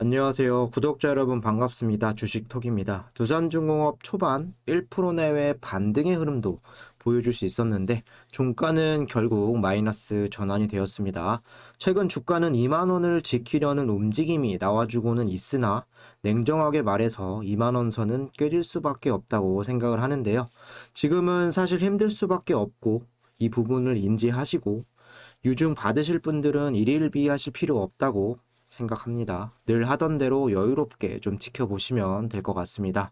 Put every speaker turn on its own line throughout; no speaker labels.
안녕하세요. 구독자 여러분 반갑습니다. 주식톡입니다. 두산중공업 초반 1% 내외 반등의 흐름도 보여줄 수 있었는데 종가는 결국 마이너스 전환이 되었습니다. 최근 주가는 2만 원을 지키려는 움직임이 나와주고는 있으나 냉정하게 말해서 2만 원 선은 깨질 수밖에 없다고 생각을 하는데요. 지금은 사실 힘들 수밖에 없고 이 부분을 인지하시고 유증 받으실 분들은 일일비하실 필요 없다고 생각합니다. 늘 하던 대로 여유롭게 좀 지켜보시면 될 것 같습니다.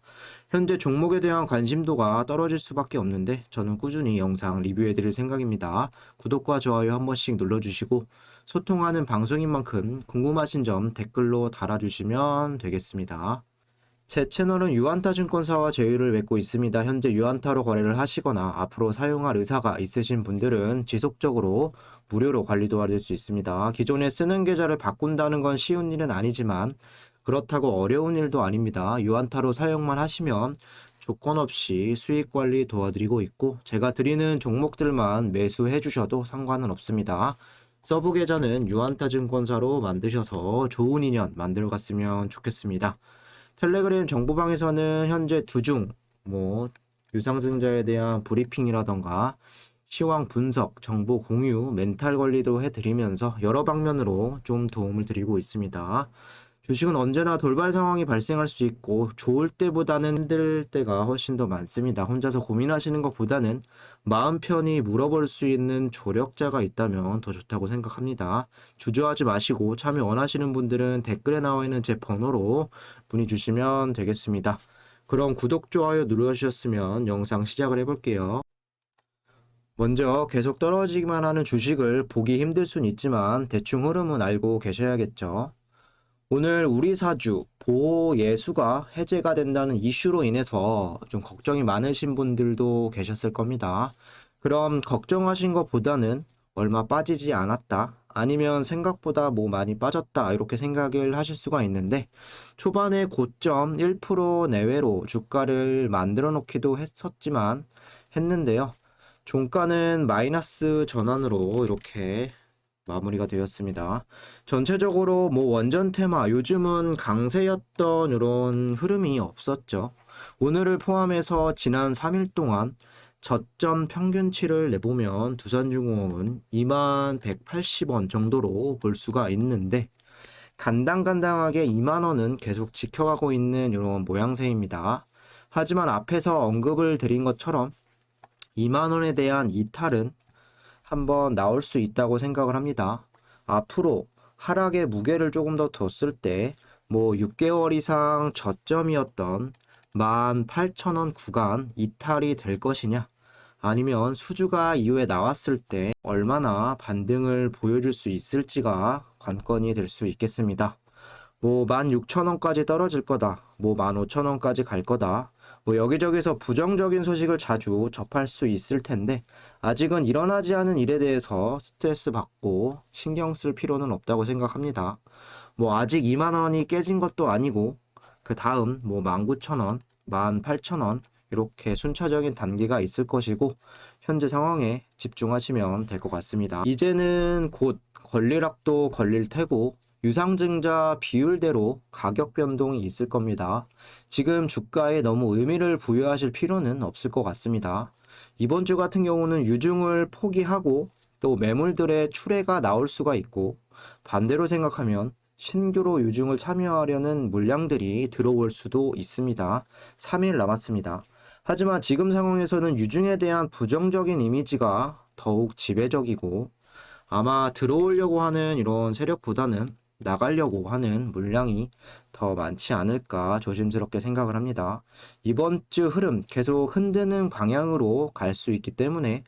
현재 종목에 대한 관심도가 떨어질 수밖에 없는데 저는 꾸준히 영상 리뷰해드릴 생각입니다. 구독과 좋아요 한 번씩 눌러주시고 소통하는 방송인 만큼 궁금하신 점 댓글로 달아주시면 되겠습니다. 제 채널은 유한타 증권사와 제휴를 맺고 있습니다. 현재 유한타로 거래를 하시거나 앞으로 사용할 의사가 있으신 분들은 지속적으로 무료로 관리 도와드릴 수 있습니다. 기존에 쓰는 계좌를 바꾼다는 건 쉬운 일은 아니지만 그렇다고 어려운 일도 아닙니다. 유한타로 사용만 하시면 조건 없이 수익 관리 도와드리고 있고 제가 드리는 종목들만 매수해 주셔도 상관은 없습니다. 서브 계좌는 유한타 증권사로 만드셔서 좋은 인연 만들어 갔으면 좋겠습니다. 텔레그램 정보방에서는 현재 두중, 유상증자에 대한 브리핑이라던가 시황 분석, 정보 공유, 멘탈 관리도 해드리면서 여러 방면으로 좀 도움을 드리고 있습니다. 주식은 언제나 돌발 상황이 발생할 수 있고 좋을 때보다는 힘들 때가 훨씬 더 많습니다. 혼자서 고민하시는 것보다는 마음 편히 물어볼 수 있는 조력자가 있다면 더 좋다고 생각합니다. 주저하지 마시고 참여 원하시는 분들은 댓글에 나와 있는 제 번호로 문의 주시면 되겠습니다. 그럼 구독, 좋아요 눌러주셨으면 영상 시작을 해볼게요. 먼저 계속 떨어지기만 하는 주식을 보기 힘들 순 있지만 대충 흐름은 알고 계셔야겠죠. 오늘 우리 사주 보호 예수가 해제가 된다는 이슈로 인해서 좀 걱정이 많으신 분들도 계셨을 겁니다. 그럼 걱정하신 것보다는 얼마 빠지지 않았다, 아니면 생각보다 많이 빠졌다, 이렇게 생각을 하실 수가 있는데 초반에 고점 1% 내외로 주가를 만들어 놓기도 했는데요. 종가는 마이너스 전환으로 이렇게 마무리가 되었습니다. 전체적으로 원전 테마, 요즘은 강세였던 이런 흐름이 없었죠. 오늘을 포함해서 지난 3일 동안 저점 평균치를 내보면 두산중공업은 2180원 정도로 볼 수가 있는데 간당간당하게 2만 원은 계속 지켜가고 있는 이런 모양새입니다. 하지만 앞에서 언급을 드린 것처럼 2만 원에 대한 이탈은 한번 나올 수 있다고 생각을 합니다. 앞으로 하락의 무게를 조금 더 뒀을 때 6개월 이상 저점이었던 18,000원 구간 이탈이 될 것이냐, 아니면 수주가 이후에 나왔을 때 얼마나 반등을 보여줄 수 있을지가 관건이 될 수 있겠습니다. 16,000원까지 떨어질 거다, 15,000원까지 갈 거다, 여기저기서 부정적인 소식을 자주 접할 수 있을 텐데 아직은 일어나지 않은 일에 대해서 스트레스 받고 신경 쓸 필요는 없다고 생각합니다. 아직 2만 원이 깨진 것도 아니고 그 다음 19,000원, 18,000원 이렇게 순차적인 단계가 있을 것이고 현재 상황에 집중하시면 될 것 같습니다. 이제는 곧 권리락도 걸릴 테고 유상증자 비율대로 가격 변동이 있을 겁니다. 지금 주가에 너무 의미를 부여하실 필요는 없을 것 같습니다. 이번 주 같은 경우는 유증을 포기하고 또 매물들의 출회가 나올 수가 있고, 반대로 생각하면 신규로 유증을 참여하려는 물량들이 들어올 수도 있습니다. 3일 남았습니다. 하지만 지금 상황에서는 유증에 대한 부정적인 이미지가 더욱 지배적이고 아마 들어오려고 하는 이런 세력보다는 나가려고 하는 물량이 더 많지 않을까 조심스럽게 생각을 합니다. 이번 주 흐름 계속 흔드는 방향으로 갈 수 있기 때문에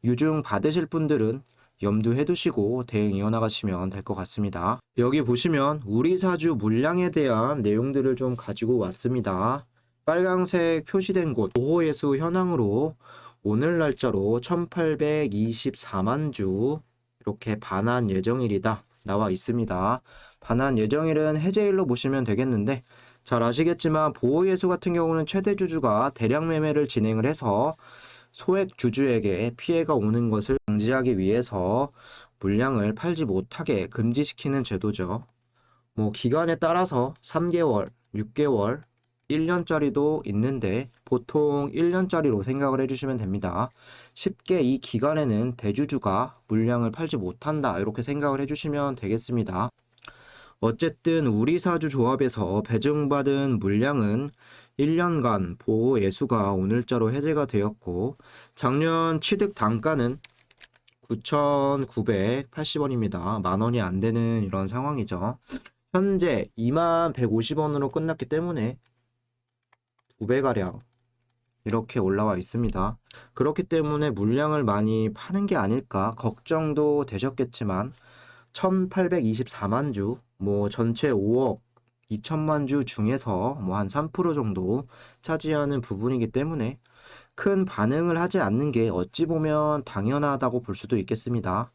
유증 받으실 분들은 염두해 두시고 대응 이어나가시면 될 것 같습니다. 여기 보시면 우리 사주 물량에 대한 내용들을 좀 가지고 왔습니다. 빨강색 표시된 곳 보호예수 현황으로 오늘 날짜로 1824만 주 이렇게 반환 예정일이다 나와 있습니다. 반환 예정일은 해제일로 보시면 되겠는데 잘 아시겠지만 보호예수 같은 경우는 최대 주주가 대량 매매를 진행을 해서 소액 주주에게 피해가 오는 것을 방지하기 위해서 물량을 팔지 못하게 금지시키는 제도죠. 뭐 기간에 따라서 3개월, 6개월, 1년짜리도 있는데 보통 1년짜리로 생각을 해주시면 됩니다. 쉽게 이 기간에는 대주주가 물량을 팔지 못한다 이렇게 생각을 해주시면 되겠습니다. 어쨌든 우리사주 조합에서 배정받은 물량은 1년간 보호 예수가 오늘자로 해제가 되었고 작년 취득 단가는 9,980원입니다. 만 원이 안 되는 이런 상황이죠. 현재 21,150원으로 끝났기 때문에 2배가량 이렇게 올라와 있습니다. 그렇기 때문에 물량을 많이 파는 게 아닐까 걱정도 되셨겠지만 1,824만 주, 뭐 전체 5억 2천만 주 중에서 뭐 한 3% 정도 차지하는 부분이기 때문에 큰 반응을 하지 않는 게 어찌 보면 당연하다고 볼 수도 있겠습니다.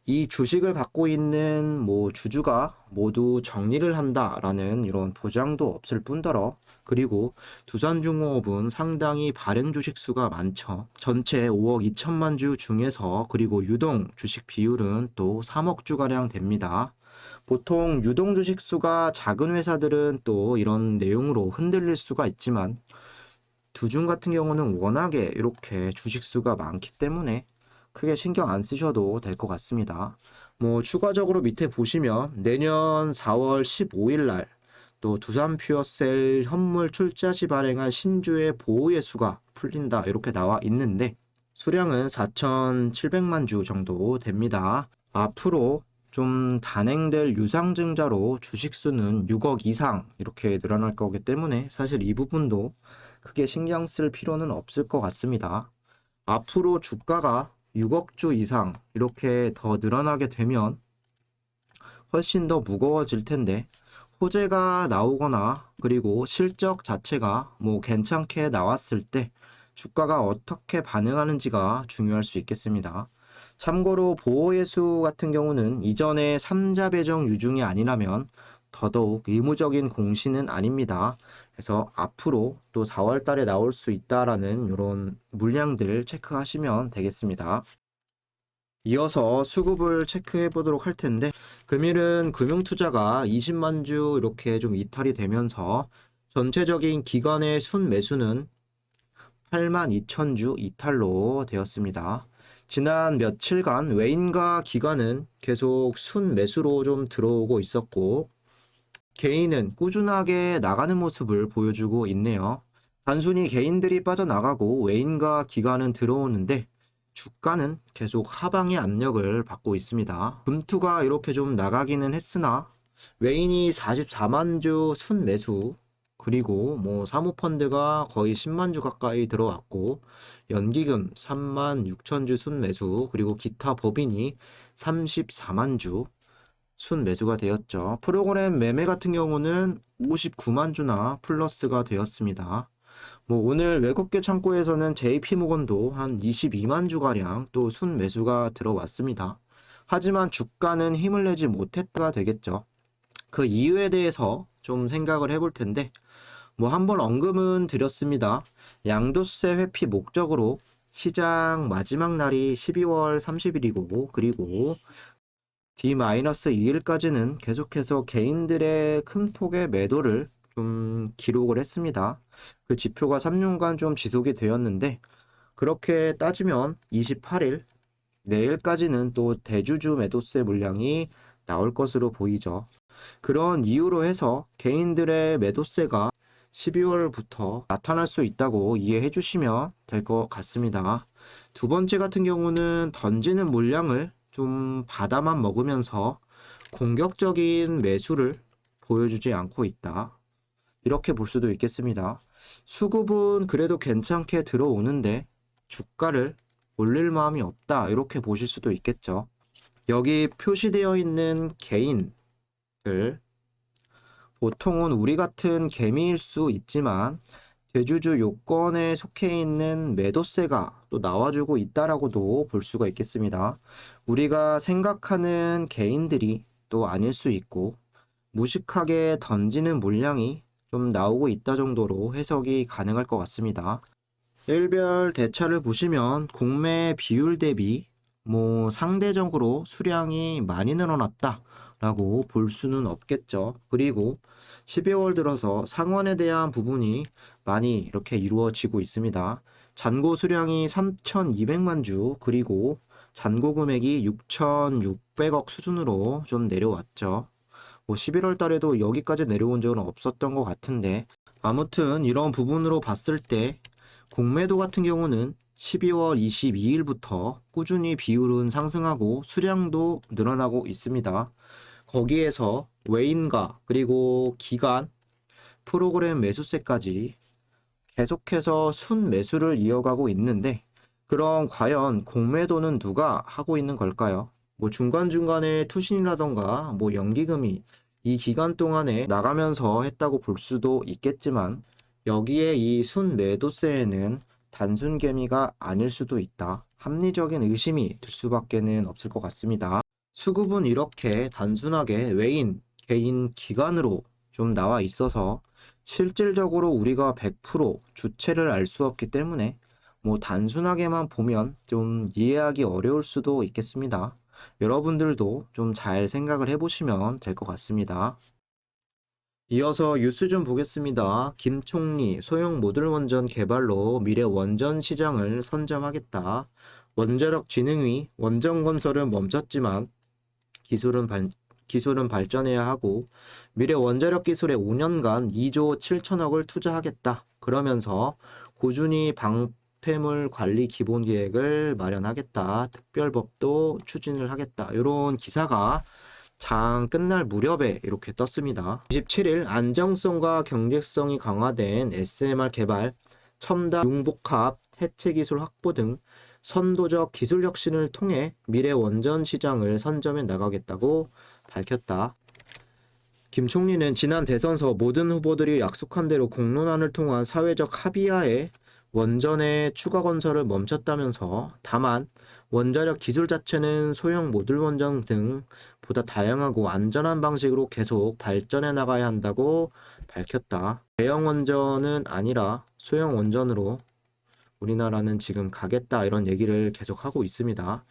이 주식을 갖고 있는 뭐 주주가 모두 정리를 한다라는 이런 보장도 없을 뿐더러 그리고 두산중공업은 상당히 발행 주식 수가 많죠. 전체 5억 2천만 주 중에서 그리고 유동 주식 비율은 또 3억 주가량 됩니다. 보통 유동 주식 수가 작은 회사들은 또 이런 내용으로 흔들릴 수가 있지만 두중 같은 경우는 워낙에 이렇게 주식 수가 많기 때문에 크게 신경 안 쓰셔도 될 것 같습니다. 뭐 추가적으로 밑에 보시면 내년 4월 15일 날 또 두산 퓨어셀 현물 출자 시 발행한 신주의 보호 예수가 풀린다 이렇게 나와 있는데 수량은 4,700만 주 정도 됩니다. 앞으로 좀 단행될 유상증자로 주식 수는 6억 이상 이렇게 늘어날 거기 때문에 사실 이 부분도 크게 신경 쓸 필요는 없을 것 같습니다. 앞으로 주가가 6억 주 이상 이렇게 더 늘어나게 되면 훨씬 더 무거워질 텐데 호재가 나오거나 그리고 실적 자체가 뭐 괜찮게 나왔을 때 주가가 어떻게 반응하는지가 중요할 수 있겠습니다. 참고로 보호예수 같은 경우는 이전에 3자 배정 유중이 아니라면 더더욱 의무적인 공시는 아닙니다. 그래서 앞으로 또 4월 달에 나올 수 있다라는 이런 물량들 체크하시면 되겠습니다. 이어서 수급을 체크해 보도록 할 텐데 금일은 금융투자가 20만 주 이렇게 좀 이탈이 되면서 전체적인 기관의 순매수는 8만 2천 주 이탈로 되었습니다. 지난 며칠간 외인과 기관은 계속 순매수로 좀 들어오고 있었고 개인은 꾸준하게 나가는 모습을 보여주고 있네요. 단순히 개인들이 빠져나가고 외인과 기관은 들어오는데 주가는 계속 하방의 압력을 받고 있습니다. 금투가 이렇게 좀 나가기는 했으나 외인이 44만 주 순매수 그리고 뭐 사모펀드가 거의 10만 주 가까이 들어왔고 연기금 3만 6천 주 순매수 그리고 기타 법인이 34만 주 순매수가 되었죠. 프로그램 매매 같은 경우는 59만 주나 플러스가 되었습니다. 뭐 오늘 외국계 창고에서는 JP모건도 한 22만 주가량 또 순매수가 들어왔습니다. 하지만 주가는 힘을 내지 못했다가 되겠죠. 그 이유에 대해서 좀 생각을 해볼 텐데 뭐 한번 언급은 드렸습니다. 양도세 회피 목적으로 시장 마지막 날이 12월 30일이고 그리고 D-2일까지는 계속해서 개인들의 큰 폭의 매도를 좀 기록을 했습니다. 그 지표가 3년간 좀 지속이 되었는데 그렇게 따지면 28일 내일까지는 또 대주주 매도세 물량이 나올 것으로 보이죠. 그런 이유로 해서 개인들의 매도세가 12월부터 나타날 수 있다고 이해해 주시면 될 것 같습니다. 두 번째 같은 경우는 던지는 물량을 좀 받아만 먹으면서 공격적인 매수를 보여주지 않고 있다. 이렇게 볼 수도 있겠습니다. 수급은 그래도 괜찮게 들어오는데 주가를 올릴 마음이 없다. 이렇게 보실 수도 있겠죠. 여기 표시되어 있는 개인들 보통은 우리 같은 개미일 수 있지만 대주주 요건에 속해 있는 매도세가 또 나와주고 있다라고도 볼 수가 있겠습니다. 우리가 생각하는 개인들이 또 아닐 수 있고 무식하게 던지는 물량이 좀 나오고 있다 정도로 해석이 가능할 것 같습니다. 일별 대차를 보시면 공매 비율 대비 뭐 상대적으로 수량이 많이 늘어났다. 라고 볼 수는 없겠죠. 그리고 12월 들어서 상환에 대한 부분이 많이 이렇게 이루어지고 있습니다. 잔고 수량이 3,200만 주, 그리고 잔고 금액이 6,600억 수준으로 좀 내려왔죠. 11월 달에도 여기까지 내려온 적은 없었던 것 같은데, 아무튼 이런 부분으로 봤을 때 공매도 같은 경우는 12월 22일부터 꾸준히 비율은 상승하고 수량도 늘어나고 있습니다. 거기에서 외인가 그리고 기간, 프로그램 매수세까지 계속해서 순매수를 이어가고 있는데, 그럼 과연 공매도는 누가 하고 있는 걸까요? 중간중간에 투신이라던가 연기금이 이 기간 동안에 나가면서 했다고 볼 수도 있겠지만, 여기에 이 순매도세에는 단순 개미가 아닐 수도 있다, 합리적인 의심이 들 수밖에는 없을 것 같습니다. 수급은 이렇게 단순하게 외인, 개인, 기관으로 좀 나와 있어서 실질적으로 우리가 100% 주체를 알 수 없기 때문에 단순하게만 보면 좀 이해하기 어려울 수도 있겠습니다. 여러분들도 좀 잘 생각을 해보시면 될 것 같습니다. 이어서 뉴스 좀 보겠습니다. 김 총리 소형 모듈 원전 개발로 미래 원전 시장을 선점하겠다. 원자력진흥위 원전 건설은 멈췄지만 기술은 발전해야 하고 미래 원자력 기술에 5년간 2조 7천억을 투자하겠다. 그러면서 꾸준히 방패물 관리 기본 계획을 마련하겠다. 특별법도 추진을 하겠다. 이런 기사가 장 끝날 무렵에 이렇게 떴습니다. 27일 안정성과 경제성이 강화된 SMR 개발, 첨단 융복합 해체 기술 확보 등 선도적 기술 혁신을 통해 미래 원전 시장을 선점해 나가겠다고 밝혔다. 김 총리는 지난 대선서 모든 후보들이 약속한 대로 공론화를 통한 사회적 합의하에 원전의 추가 건설을 멈췄다면서, 다만 원자력 기술 자체는 소형 모듈 원전 등 보다 다양하고 안전한 방식으로 계속 발전해 나가야 한다고 밝혔다. 대형 원전은 아니라 소형 원전으로 우리나라는 지금 가겠다, 이런 얘기를 계속하고 있습니다.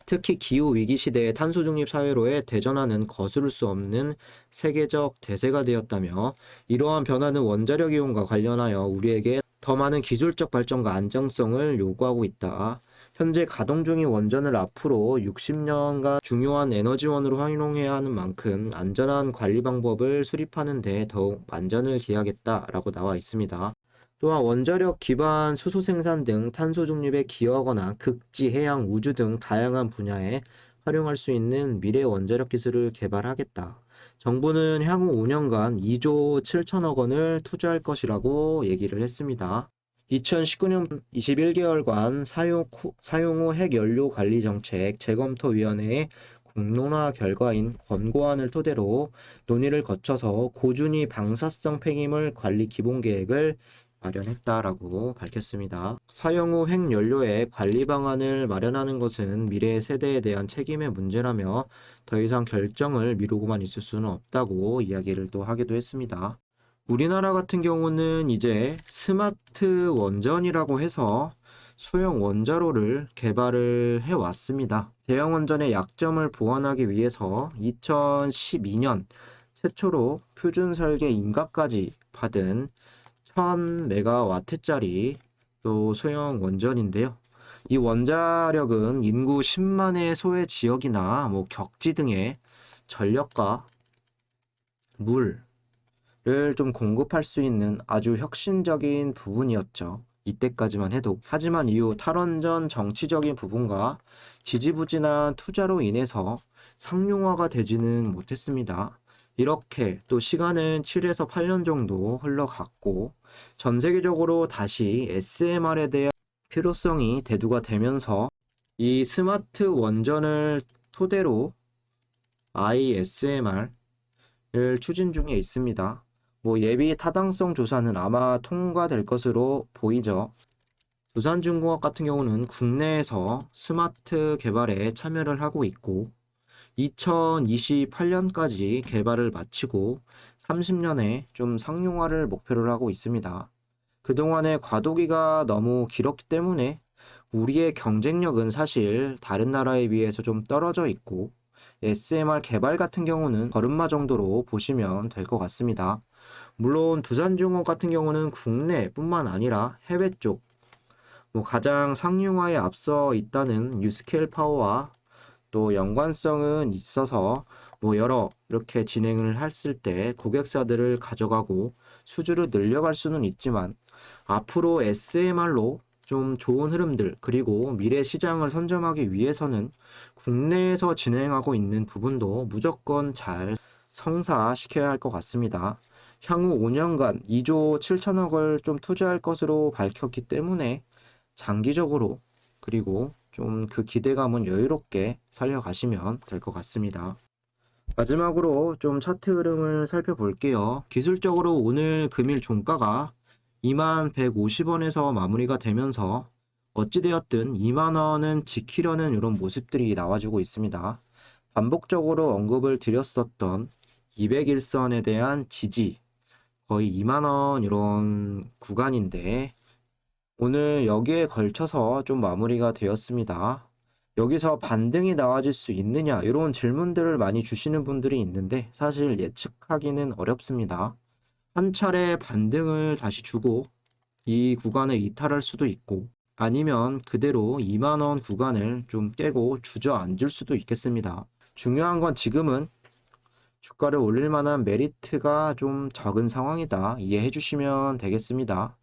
특히 기후위기 시대의 탄소 중립 사회로의 대전환은 거스를 수 없는 세계적 대세가 되었다며, 이러한 변화는 원자력 이용과 관련하여 우리에게 더 많은 기술적 발전과 안정성을 요구하고 있다. 현재 가동 중인 원전을 앞으로 60년간 중요한 에너지원으로 활용해야 하는 만큼 안전한 관리 방법을 수립하는 데 더욱 만전을 기하겠다라고 나와 있습니다. 또한 원자력 기반 수소 생산 등 탄소 중립에 기여하거나 극지, 해양, 우주 등 다양한 분야에 활용할 수 있는 미래 원자력 기술을 개발하겠다. 정부는 향후 5년간 2조 7천억 원을 투자할 것이라고 얘기를 했습니다. 2019년 21개월간 사용 후 핵연료 관리 정책 재검토위원회의 공론화 결과인 권고안을 토대로 논의를 거쳐서 고준위 방사성 폐기물 관리 기본 계획을 마련했다라고 밝혔습니다. 사용 후 핵연료의 관리 방안을 마련하는 것은 미래 세대에 대한 책임의 문제라며 더 이상 결정을 미루고만 있을 수는 없다고 이야기를 또 하기도 했습니다. 우리나라 같은 경우는 이제 스마트 원전이라고 해서 소형 원자로를 개발을 해왔습니다. 대형 원전의 약점을 보완하기 위해서 2012년 최초로 표준 설계 인가까지 받은 1000메가와트짜리 또 소형 원전인데요. 이 원자력은 인구 10만의 소외 지역이나 격지 등의 전력과 물을 좀 공급할 수 있는 아주 혁신적인 부분이었죠. 이때까지만 해도. 하지만 이후 탈원전 정치적인 부분과 지지부진한 투자로 인해서 상용화가 되지는 못했습니다. 이렇게 또 시간은 7에서 8년 정도 흘러갔고, 전 세계적으로 다시 SMR에 대한 필요성이 대두가 되면서 이 스마트 원전을 토대로 ISMR을 추진 중에 있습니다. 예비 타당성 조사는 아마 통과될 것으로 보이죠. 두산중공업 같은 경우는 국내에서 스마트 개발에 참여를 하고 있고, 2028년까지 개발을 마치고 30년에 좀 상용화를 목표를 하고 있습니다. 그동안의 과도기가 너무 길었기 때문에 우리의 경쟁력은 사실 다른 나라에 비해서 좀 떨어져 있고, SMR 개발 같은 경우는 걸음마 정도로 보시면 될 것 같습니다. 물론 두산중업 같은 경우는 국내뿐만 아니라 해외 쪽 가장 상용화에 앞서 있다는 유스케일 파워와 또 연관성은 있어서 여러 이렇게 진행을 했을 때 고객사들을 가져가고 수주를 늘려갈 수는 있지만 앞으로 SMR로 좀 좋은 흐름들 그리고 미래 시장을 선점하기 위해서는 국내에서 진행하고 있는 부분도 무조건 잘 성사시켜야 할 것 같습니다. 향후 5년간 2조 7천억을 좀 투자할 것으로 밝혔기 때문에 장기적으로 그리고 좀 그 기대감은 여유롭게 살려가시면 될 것 같습니다. 마지막으로 좀 차트 흐름을 살펴볼게요. 기술적으로 오늘 금일 종가가 2150원에서 마무리가 되면서 어찌되었든 2만원은 지키려는 이런 모습들이 나와주고 있습니다. 반복적으로 언급을 드렸었던 200일선에 대한 지지 거의 2만원 이런 구간인데 오늘 여기에 걸쳐서 좀 마무리가 되었습니다. 여기서 반등이 나와질 수 있느냐 이런 질문들을 많이 주시는 분들이 있는데 사실 예측하기는 어렵습니다. 한 차례 반등을 다시 주고 이 구간을 이탈할 수도 있고 아니면 그대로 2만원 구간을 좀 깨고 주저앉을 수도 있겠습니다. 중요한 건 지금은 주가를 올릴 만한 메리트가 좀 적은 상황이다. 이해해 주시면 되겠습니다.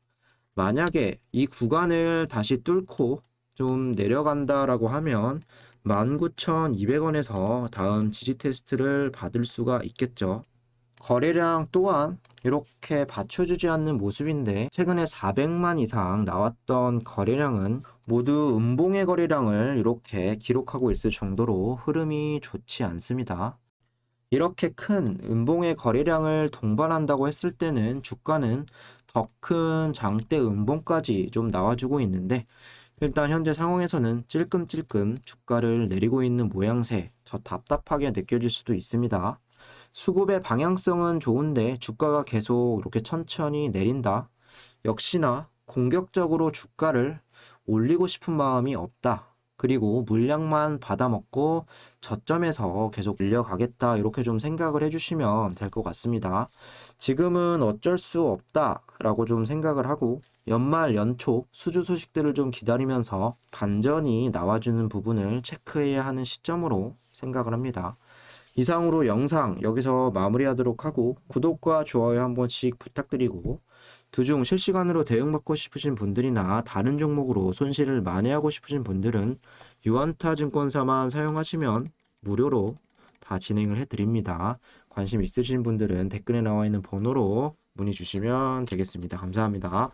만약에 이 구간을 다시 뚫고 좀 내려간다라고 하면 19,200원에서 다음 지지 테스트를 받을 수가 있겠죠. 거래량 또한 이렇게 받쳐주지 않는 모습인데 최근에 400만 이상 나왔던 거래량은 모두 음봉의 거래량을 이렇게 기록하고 있을 정도로 흐름이 좋지 않습니다. 이렇게 큰 음봉의 거래량을 동반한다고 했을 때는 주가는 더 큰 장대 음봉까지 좀 나와주고 있는데 일단 현재 상황에서는 찔끔찔끔 주가를 내리고 있는 모양새 더 답답하게 느껴질 수도 있습니다. 수급의 방향성은 좋은데 주가가 계속 이렇게 천천히 내린다. 역시나 공격적으로 주가를 올리고 싶은 마음이 없다. 그리고 물량만 받아먹고 저점에서 계속 밀려가겠다. 이렇게 좀 생각을 해주시면 될 것 같습니다. 지금은 어쩔 수 없다라고 좀 생각을 하고 연말 연초 수주 소식들을 좀 기다리면서 반전이 나와주는 부분을 체크해야 하는 시점으로 생각을 합니다. 이상으로 영상 여기서 마무리하도록 하고 구독과 좋아요 한 번씩 부탁드리고 두중 실시간으로 대응받고 싶으신 분들이나 다른 종목으로 손실을 만회하고 싶으신 분들은 유안타 증권사만 사용하시면 무료로 다 진행을 해드립니다. 관심 있으신 분들은 댓글에 나와 있는 번호로 문의 주시면 되겠습니다. 감사합니다.